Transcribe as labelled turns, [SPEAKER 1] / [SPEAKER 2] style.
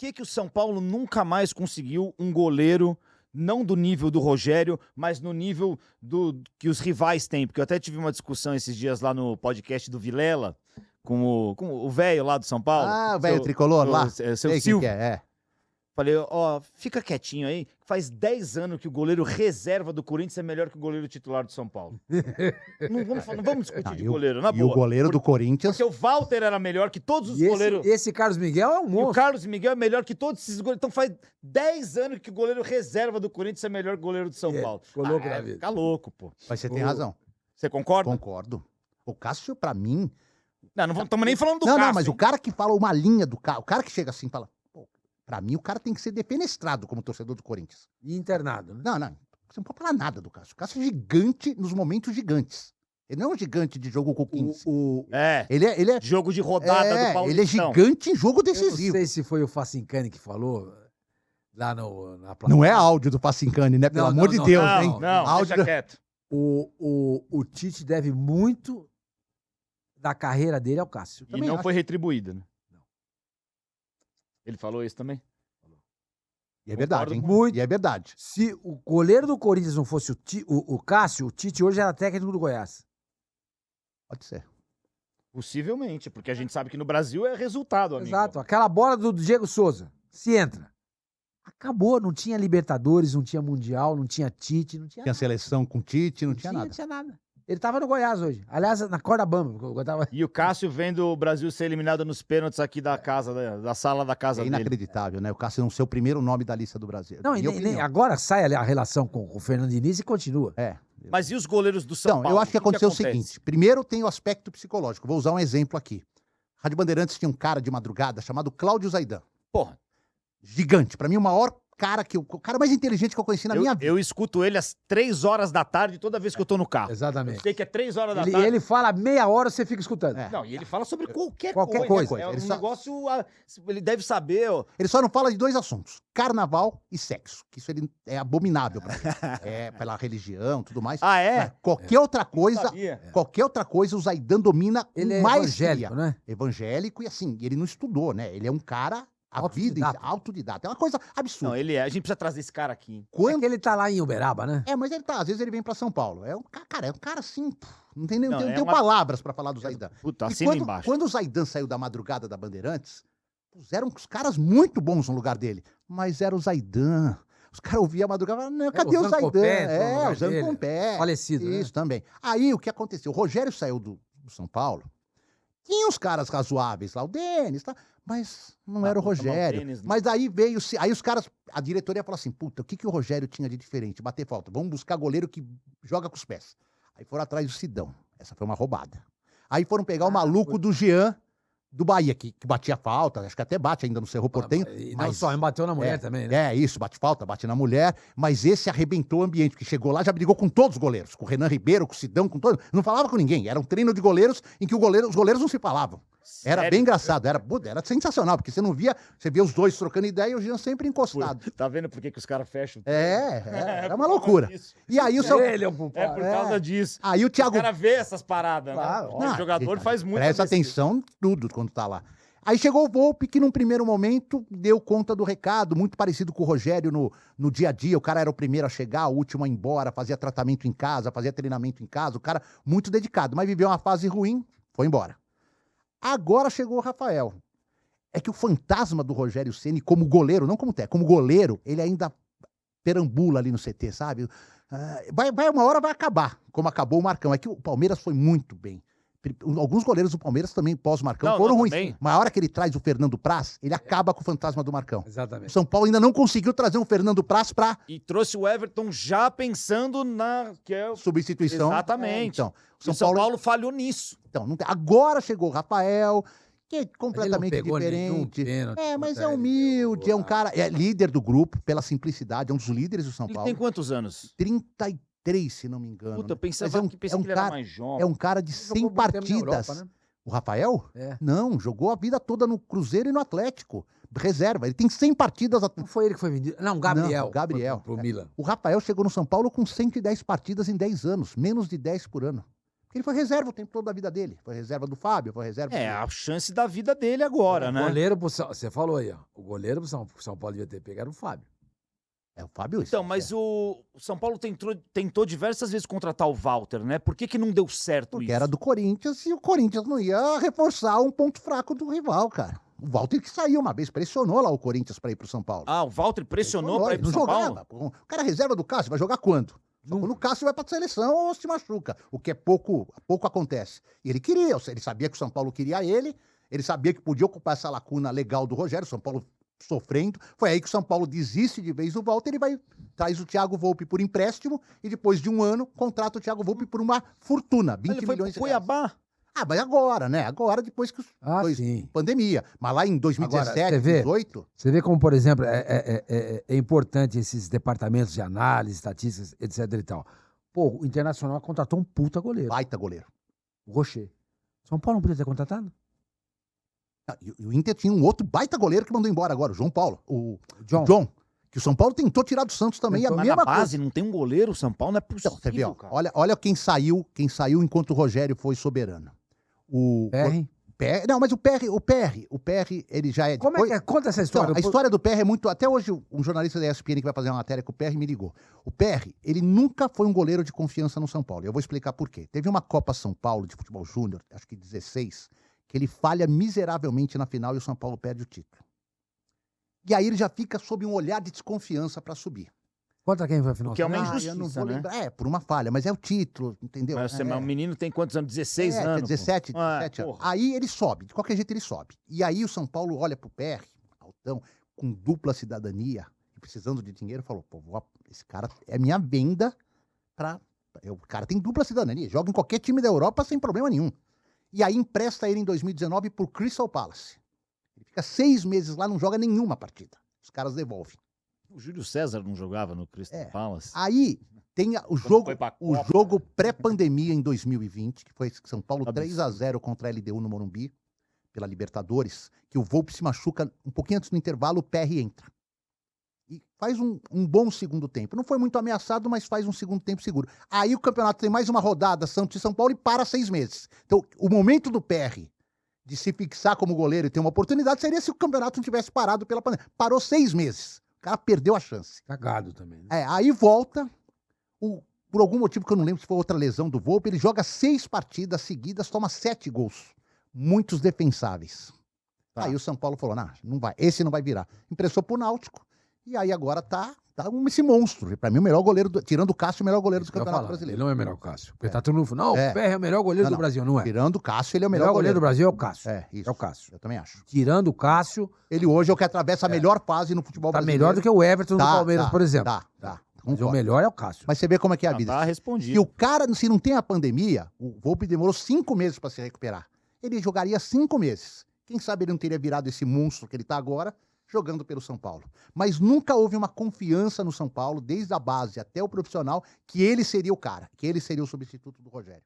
[SPEAKER 1] que o São Paulo nunca mais conseguiu um goleiro, não do nível do Rogério, mas no nível que os rivais têm? Porque eu até tive uma discussão esses dias lá no podcast do Vilela, com o velho lá do São Paulo.
[SPEAKER 2] Ah, o velho tricolor lá.
[SPEAKER 1] Seu
[SPEAKER 2] Sei
[SPEAKER 1] Silvio.
[SPEAKER 2] que é.
[SPEAKER 1] Falei, ó, fica quietinho aí. Faz 10 anos que o goleiro reserva do Corinthians é melhor que o goleiro titular do São Paulo. não vamos discutir de goleiro, na boa.
[SPEAKER 2] E o goleiro do Corinthians...
[SPEAKER 1] Porque o Walter era melhor que todos os goleiros.
[SPEAKER 3] Esse Carlos Miguel é um monstro.
[SPEAKER 1] E o Carlos Miguel é melhor que todos esses goleiros. Então faz 10 anos que o goleiro reserva do Corinthians é melhor que o goleiro do São Paulo.
[SPEAKER 3] Ficou louco da vida.
[SPEAKER 1] Fica louco, pô.
[SPEAKER 2] Mas você tem razão.
[SPEAKER 1] Você concorda?
[SPEAKER 2] Concordo. O Cássio, pra mim...
[SPEAKER 1] Não estamos nem falando do Cássio.
[SPEAKER 2] Não, mas o cara que fala uma linha do Cássio, o cara que chega assim e fala... Pra mim, o cara tem que ser defenestrado como torcedor do Corinthians.
[SPEAKER 3] E internado, né?
[SPEAKER 2] Não. Você não pode falar nada do Cássio. O Cássio é gigante nos momentos gigantes. Ele não é um gigante de jogo com 15. Ele é
[SPEAKER 1] jogo de rodada do Paulistão.
[SPEAKER 2] Ele é gigante em jogo decisivo.
[SPEAKER 3] Eu não sei se foi o Facincani que falou lá na plateia.
[SPEAKER 2] Não é áudio do Facincani, né? Pelo amor de Deus, hein?
[SPEAKER 1] Não,
[SPEAKER 2] áudio...
[SPEAKER 1] deixa quieto.
[SPEAKER 3] O Tite deve muito da carreira dele ao Cássio.
[SPEAKER 1] E não foi retribuído, né? Ele falou isso também?
[SPEAKER 2] E é verdade, hein?
[SPEAKER 3] Muito.
[SPEAKER 2] E é verdade.
[SPEAKER 3] Se o goleiro do Corinthians não fosse o Cássio, o Tite hoje era técnico do Goiás.
[SPEAKER 2] Pode ser.
[SPEAKER 1] Possivelmente, porque a gente sabe que no Brasil é resultado, amigo.
[SPEAKER 3] Exato. Aquela bola do Diego Souza, se entra. Acabou, não tinha Libertadores, não tinha Mundial, não tinha Tite, não tinha
[SPEAKER 2] Tinha
[SPEAKER 3] nada.
[SPEAKER 2] seleção com Tite, não tinha nada.
[SPEAKER 3] Não tinha nada. Ele tava no Goiás hoje. Aliás, na corda bamba.
[SPEAKER 1] E o Cássio vendo o Brasil ser eliminado nos pênaltis aqui da casa, da sala da casa dele.
[SPEAKER 2] É inacreditável, né? O Cássio não ser o primeiro nome da lista do Brasil.
[SPEAKER 3] Não, e nem agora sai a relação com o Fernando Diniz e continua.
[SPEAKER 1] Mas e os goleiros do São Paulo?
[SPEAKER 2] Então, eu acho que aconteceu o seguinte. Primeiro tem o aspecto psicológico. Vou usar um exemplo aqui. Rádio Bandeirantes tinha um cara de madrugada chamado Cláudio Zaidan.
[SPEAKER 1] Porra.
[SPEAKER 2] Gigante. Pra mim, o maior cara o cara mais inteligente que eu conheci na minha vida.
[SPEAKER 1] Eu escuto ele às 3 horas da tarde toda vez que eu tô no carro.
[SPEAKER 3] Exatamente.
[SPEAKER 1] Eu sei que é 3 horas da tarde.
[SPEAKER 3] Ele fala meia hora, você fica escutando.
[SPEAKER 1] Não, e ele fala sobre qualquer
[SPEAKER 3] coisa.
[SPEAKER 1] É um negócio... Ele deve saber...
[SPEAKER 2] Ele só não fala de 2 assuntos. Carnaval e sexo. Que isso ele é abominável pra ele. Pela religião e tudo mais.
[SPEAKER 1] Ah, é?
[SPEAKER 2] Qualquer outra coisa, o Zaidan domina
[SPEAKER 3] ele
[SPEAKER 2] mais.
[SPEAKER 3] É evangélico, né?
[SPEAKER 2] Evangélico e assim, ele não estudou, né? Ele é um cara... autodidata. É uma coisa absurda.
[SPEAKER 1] Não, ele é. A gente precisa trazer esse cara aqui.
[SPEAKER 3] É que ele tá lá em Uberaba, né?
[SPEAKER 2] Mas ele tá. Às vezes ele vem pra São Paulo. É um cara assim... Não tem palavras pra falar do Zaidan.
[SPEAKER 1] Puta, assina embaixo.
[SPEAKER 2] Quando o Zaidan saiu da madrugada da Bandeirantes, puseram uns caras muito bons no lugar dele. Mas era o Zaidan. Os caras ouviam a madrugada e falavam, não, cadê o Zaidan? O Zancompé.
[SPEAKER 3] Falecido, né?
[SPEAKER 2] Isso também. Aí, o que aconteceu? O Rogério saiu do São Paulo. Tinha uns caras razoáveis lá, o Denis, tá? Mas não era o Rogério. Denis, mas aí aí os caras, a diretoria falou assim, puta, o que o Rogério tinha de diferente? Bater falta, vamos buscar goleiro que joga com os pés. Aí foram atrás do Sidão, essa foi uma roubada. Aí foram pegar o maluco do Jean, do Bahia, que batia falta, acho que até bate ainda no Cerro Porteño.
[SPEAKER 3] E não só, bateu na mulher também, né?
[SPEAKER 2] Isso, bate falta, bate na mulher, mas esse arrebentou o ambiente, porque chegou lá, já brigou com todos os goleiros, com o Renan Ribeiro, com o Sidão, com todos, não falava com ninguém, era um treino de goleiros em que os goleiros não se falavam. Era bem engraçado, era sensacional, porque você não via, você via os dois trocando ideia e o Jean sempre encostado.
[SPEAKER 1] Tá vendo por que os caras fecham?
[SPEAKER 2] Era uma loucura. E aí o seu...
[SPEAKER 1] É por causa disso.
[SPEAKER 2] Aí o Thiago...
[SPEAKER 1] Os caras vê essas paradas,
[SPEAKER 2] claro,
[SPEAKER 1] né? O jogador faz muito.
[SPEAKER 2] Presta atenção em tudo quando tá lá. Aí chegou o Volpi, que num primeiro momento deu conta do recado, muito parecido com o Rogério no dia a dia. O cara era o primeiro a chegar, o último a ir embora, fazia tratamento em casa, fazia treinamento em casa. O cara muito dedicado, mas viveu uma fase ruim, foi embora. Agora chegou o Rafael. É que o fantasma do Rogério Ceni como goleiro, não como técnico, como goleiro, ele ainda perambula ali no CT, sabe? Uma hora vai acabar, como acabou o Marcão. É que o Palmeiras foi muito bem. Alguns goleiros do Palmeiras também, pós-Marcão, foram ruins. Mas a hora que ele traz o Fernando Praz, ele acaba com o fantasma do Marcão.
[SPEAKER 3] Exatamente.
[SPEAKER 2] O São Paulo ainda não conseguiu trazer um Fernando Praz pra...
[SPEAKER 1] E trouxe o Everton já pensando na... que é
[SPEAKER 2] substituição.
[SPEAKER 1] Exatamente.
[SPEAKER 2] Então,
[SPEAKER 1] o São Paulo falhou nisso.
[SPEAKER 2] Então, agora chegou o Rafael, que é completamente diferente. Mas é humilde, é um cara... É líder do grupo, pela simplicidade, é um dos líderes do São Paulo.
[SPEAKER 1] Ele tem quantos anos?
[SPEAKER 2] 33, se não me engano.
[SPEAKER 1] Puta, eu pensava que ele era mais jovem.
[SPEAKER 2] É um cara de 100 partidas. Europa, né? O Rafael? Não, jogou a vida toda no Cruzeiro e no Atlético. Reserva, ele tem 100 partidas.
[SPEAKER 3] Não foi ele que foi vendido? Não, Gabriel.
[SPEAKER 2] Não, Gabriel.
[SPEAKER 3] Pro Milan.
[SPEAKER 2] O Rafael chegou no São Paulo com 110 partidas em 10 anos. Menos de 10 por ano. Ele foi reserva o tempo todo da vida dele. Foi reserva do Fábio, foi reserva
[SPEAKER 1] É,
[SPEAKER 2] do...
[SPEAKER 1] a chance da vida dele agora,
[SPEAKER 3] O
[SPEAKER 1] né?
[SPEAKER 3] goleiro pro São... Você falou aí, ó. O goleiro pro São Paulo devia ter pegado o Fábio.
[SPEAKER 2] É o Fábio.
[SPEAKER 1] Então, mas o São Paulo tentou diversas vezes contratar o Walter, né? Por que não deu certo
[SPEAKER 2] Porque
[SPEAKER 1] isso?
[SPEAKER 2] era do Corinthians e o Corinthians não ia reforçar um ponto fraco do rival, cara. O Walter que saiu uma vez, pressionou lá o Corinthians pra ir pro São Paulo.
[SPEAKER 1] Ah, o Walter pressionou pra ir
[SPEAKER 2] ele
[SPEAKER 1] pro
[SPEAKER 2] não
[SPEAKER 1] São Paulo?
[SPEAKER 2] jogava. O cara é reserva do Cássio, vai jogar quando? Só quando o Cássio vai pra seleção ou se machuca, o que é pouco acontece. E ele queria, ele sabia que o São Paulo queria ele sabia que podia ocupar essa lacuna legal do Rogério, o São Paulo sofrendo. Foi aí que o São Paulo desiste de vez do Walter e traz o Thiago Volpi por empréstimo e depois de um ano contrata o Thiago Volpi por uma fortuna, 20
[SPEAKER 1] Ele foi
[SPEAKER 2] milhões
[SPEAKER 1] pro
[SPEAKER 2] de reais.
[SPEAKER 1] Cuiabá?
[SPEAKER 2] Ah, mas agora, né? Agora, depois que
[SPEAKER 3] Sim.
[SPEAKER 2] pandemia. Mas lá em 2017,
[SPEAKER 3] Agora, você vê-
[SPEAKER 2] 2018...
[SPEAKER 3] Você vê como, por exemplo, é importante esses departamentos de análise, estatísticas, etc e tal. Pô, o Internacional contratou um puta goleiro,
[SPEAKER 2] Baita goleiro.
[SPEAKER 3] o Rocher. São Paulo não podia ter contratado?
[SPEAKER 2] E o Inter tinha um outro baita goleiro que mandou embora agora, o João Paulo. O
[SPEAKER 3] John.
[SPEAKER 2] John. Que o São Paulo tentou tirar do Santos também.
[SPEAKER 3] Tentou,
[SPEAKER 2] A
[SPEAKER 1] Mas
[SPEAKER 2] mesma
[SPEAKER 1] na base
[SPEAKER 2] coisa.
[SPEAKER 1] não tem um goleiro, o São Paulo não é possível,
[SPEAKER 2] Então, você vê, ó,
[SPEAKER 1] cara.
[SPEAKER 2] olha quem saiu enquanto o Rogério foi soberano. O
[SPEAKER 3] PR?
[SPEAKER 2] Não, mas o PR, ele já é...
[SPEAKER 3] Como é que é? Conta essa história.
[SPEAKER 2] Então, a história do PR é muito... Até hoje, um jornalista da ESPN que vai fazer uma matéria com o PR me ligou. O PR, ele nunca foi um goleiro de confiança no São Paulo. Eu vou explicar por quê. Teve uma Copa São Paulo de futebol júnior, acho que 16, que ele falha miseravelmente na final e o São Paulo perde o título. E aí ele já fica sob um olhar de desconfiança para subir.
[SPEAKER 3] Conta quem foi a final.
[SPEAKER 1] Que é uma
[SPEAKER 2] Eu
[SPEAKER 1] injustiça,
[SPEAKER 2] não vou
[SPEAKER 1] né?
[SPEAKER 2] lembrar. É, por uma falha, mas é o título, entendeu?
[SPEAKER 1] Mas
[SPEAKER 2] É.
[SPEAKER 1] o menino tem quantos anos? 16
[SPEAKER 2] É,
[SPEAKER 1] anos?
[SPEAKER 2] 17,
[SPEAKER 1] pô. Ah,
[SPEAKER 2] 17 anos.
[SPEAKER 1] porra.
[SPEAKER 2] Aí ele sobe, de qualquer jeito ele sobe. E aí o São Paulo olha pro PR, altão, com dupla cidadania, precisando de dinheiro, falou, pô, esse cara é minha venda pra... O cara tem dupla cidadania, joga em qualquer time da Europa sem problema nenhum. E aí empresta ele em 2019 pro Crystal Palace. Ele fica 6 meses lá, não joga nenhuma partida. Os caras devolvem.
[SPEAKER 1] O Júlio César não jogava no Crystal Palace?
[SPEAKER 2] Aí tem o
[SPEAKER 1] foi pra
[SPEAKER 2] o
[SPEAKER 1] Copa.
[SPEAKER 2] jogo pré-pandemia em 2020, que foi São Paulo
[SPEAKER 1] Absurdo.
[SPEAKER 2] 3-0 contra a LDU no Morumbi, pela Libertadores, que o Volpi se machuca um pouquinho antes do intervalo, o PR entra. E faz um bom segundo tempo. Não foi muito ameaçado, mas faz um segundo tempo seguro. Aí o campeonato tem mais uma rodada, Santos e São Paulo, e para 6 meses. Então, o momento do PR de se fixar como goleiro e ter uma oportunidade seria se o campeonato não tivesse parado pela pandemia. Parou 6 meses. O cara perdeu a chance.
[SPEAKER 3] Cagado também. Né?
[SPEAKER 2] Aí volta, por algum motivo que eu não lembro se foi outra lesão do Volpi, ele joga 6 partidas seguidas, toma 7 gols. Muitos defensáveis.
[SPEAKER 1] Tá.
[SPEAKER 2] Aí o São Paulo falou, não vai, esse não vai virar. Emprestou pro Náutico, e aí agora tá esse monstro. Pra mim o melhor goleiro, tirando o Cássio, o melhor goleiro do
[SPEAKER 3] Isso que eu ia
[SPEAKER 2] Campeonato
[SPEAKER 3] falar,
[SPEAKER 2] Brasileiro.
[SPEAKER 3] Ele não é o melhor Cássio. Porque tá todo mundo falando, não,
[SPEAKER 2] É.
[SPEAKER 3] o PR é o melhor goleiro
[SPEAKER 2] Não,
[SPEAKER 3] do Brasil. Não é.
[SPEAKER 2] Tirando o Cássio, ele é
[SPEAKER 3] O
[SPEAKER 2] o
[SPEAKER 3] melhor goleiro do Brasil é o Cássio.
[SPEAKER 2] É, isso.
[SPEAKER 3] É o Cássio.
[SPEAKER 2] Eu também acho.
[SPEAKER 3] Tirando o Cássio,
[SPEAKER 2] Ele hoje é o que atravessa a melhor fase no futebol
[SPEAKER 3] tá
[SPEAKER 2] brasileiro.
[SPEAKER 3] melhor do que o Everton do
[SPEAKER 2] Tá,
[SPEAKER 3] Palmeiras, por exemplo.
[SPEAKER 2] Tá.
[SPEAKER 3] Mas o
[SPEAKER 2] Concordo.
[SPEAKER 3] melhor é o Cássio.
[SPEAKER 2] Mas você vê como é que é a
[SPEAKER 1] Ah,
[SPEAKER 2] vida.
[SPEAKER 1] tá
[SPEAKER 2] Se
[SPEAKER 1] respondido.
[SPEAKER 2] o cara, se não tem a pandemia, o Volpi demorou 5 meses para se recuperar. Ele jogaria 5 meses. Quem sabe ele não teria virado esse monstro que ele tá agora, jogando pelo São Paulo. Mas nunca houve uma confiança no São Paulo, desde a base até o profissional, que ele seria o cara, que ele seria o substituto do Rogério.